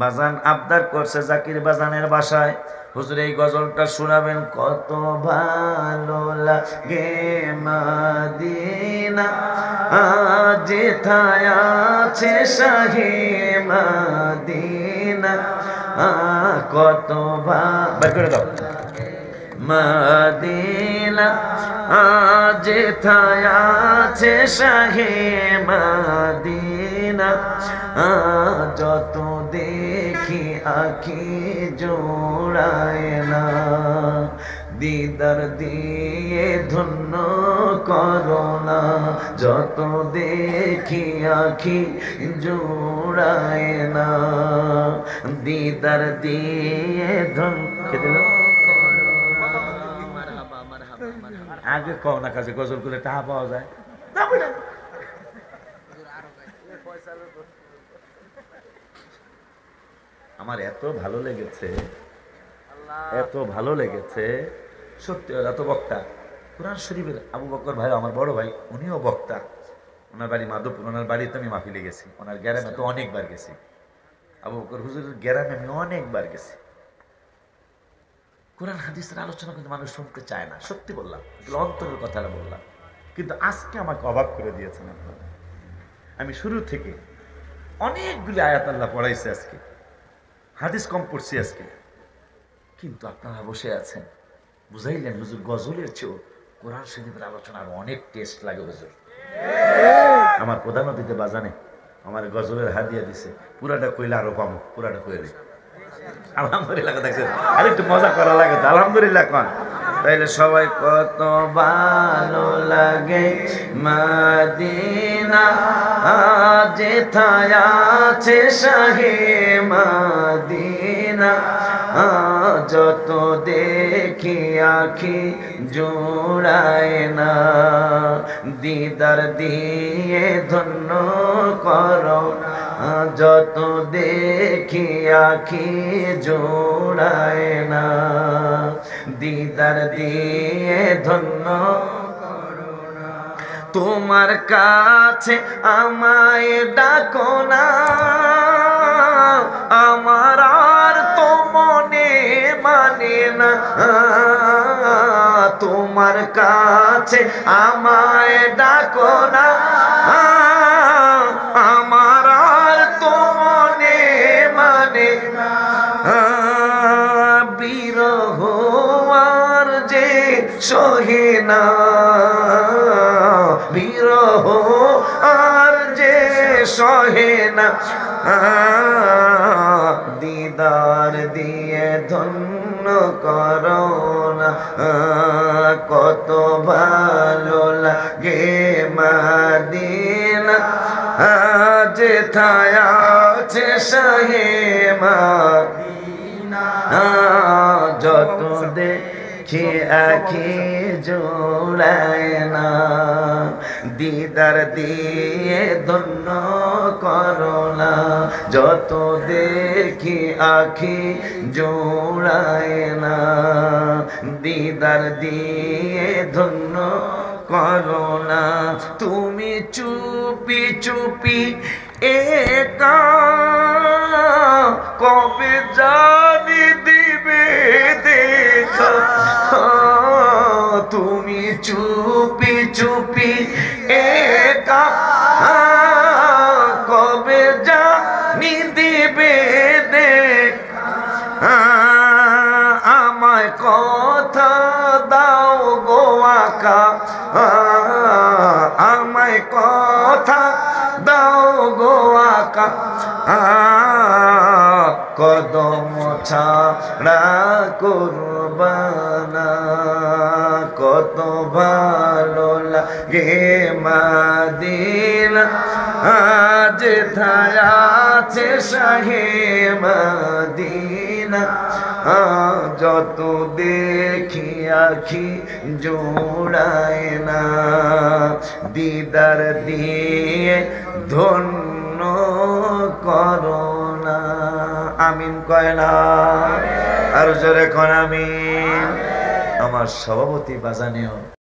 বাজান আবদার করছে জাকির বাজানের বাসায়, হুজুর এই গজলটা শোনাবেন। কত ভালো লাগে মদিনা, যেথায় আছে শাহে মদিনা। কত বের করে দাও। মদিনা যেথায় আছে শাহে মদিনা, যত দেখি আঁখি জোড়ায় না। দিদার দিয়ে ধন্য করোনা, যত দেখি আঁখি জোড়ায় না। দিদার দিয়ে ধন্য আগে কও না, কাছে গজল করে টাকা পাওয়া যায়। আমার এত ভালো লেগেছে, এত ভালো লেগেছে সত্যি। এত বক্তা কোরআন শরীফের আবু বকর ভাই, আমার বড় ভাই, উনিও বক্তা। ওনার বাড়ি মাধবপুর, ওনার বাড়িতে আমি মাহফিলে গেছি। ওনার গ্যারামে তো অনেকবার গেছি। আবু বকর হুজুরের গ্যারামে আমি অনেকবার গেছি। কোরআন হাদিসের আলোচনা কিন্তু মানুষ শুনতে চায় না, সত্যি বললাম, অন্তরের কথাটা বললাম। কিন্তু আজকে আমাকে অবাক করে দিয়েছেন আপনারা। আমি শুরু থেকে অনেকগুলি আয়াত আল্লাহ পড়াইছে, আজকে হাদিস কম পড়ছি আজকে, কিন্তু আপনারা বসে আছেন। বুঝাইলেন হুজুর গজলের চেয়েও কোরআন শরীফের আলোচনা আরো অনেক টেস্ট লাগে হুজুর। আমার প্রধান অতিথি বাজানে আমার গজলের হাদিয়া দিছে, পুরাটা কইলে আরো পাবো, পুরাটা কইলে আলহামদুলিল্লাহ। দেখছেন, আর একটু মজা করা লাগে তো, আলহামদুলিল্লাহ কন। তাইলে সবাই কত ভালো লাগে মদিনা, যেথায় আছে শাহে মদিনা, যত দেখি আঁখি জোড়ায় না। দিদার দিয়ে ধন্য করো, যত দেখি আঁখি জোড়ায় না। দিদার দিয়ে ধন্য করো না। তোমার কাছে আমায় ডাকো না, আমার আর তো মনে মানে না। তোমার কাছে আমায় ডাকো না, আমার আর তো মনে মানে না। বিরহ আর যে সহে না, বিরহ আর যে সহে না। দিদার দিয়ে ধন্য করো না, কত ভালো লাগে মদিনা, যেথায় আছে শাহে মদিনা, যত দেখি আঁখি জোড়ায় না। দিদার দিয়ে ধন্য করো না, যত দেখি আঁখি জোড়ায় না। দিদার দিয়ে ধন্য করো না। তুমি চুপি চুপি একা কবে জানি দিবে দেখা। তুমি চুপি চুপি একা কবে জানি দিবে দেখা। আমায় কথা দাও গো আকা, আমায় কথা দাও গো আকা। কদম ছাড়া করবানা, কত ভালো লাগে মদিনা, যেথায় আছে শাহে মদিনা, যত দেখি আঁখি জোড়ায় না। দিদার দিয়ে ধন্য করো না। আমিন কয় না? আর জোরে কোন আমিন। আমার সভাপতি বাজানেও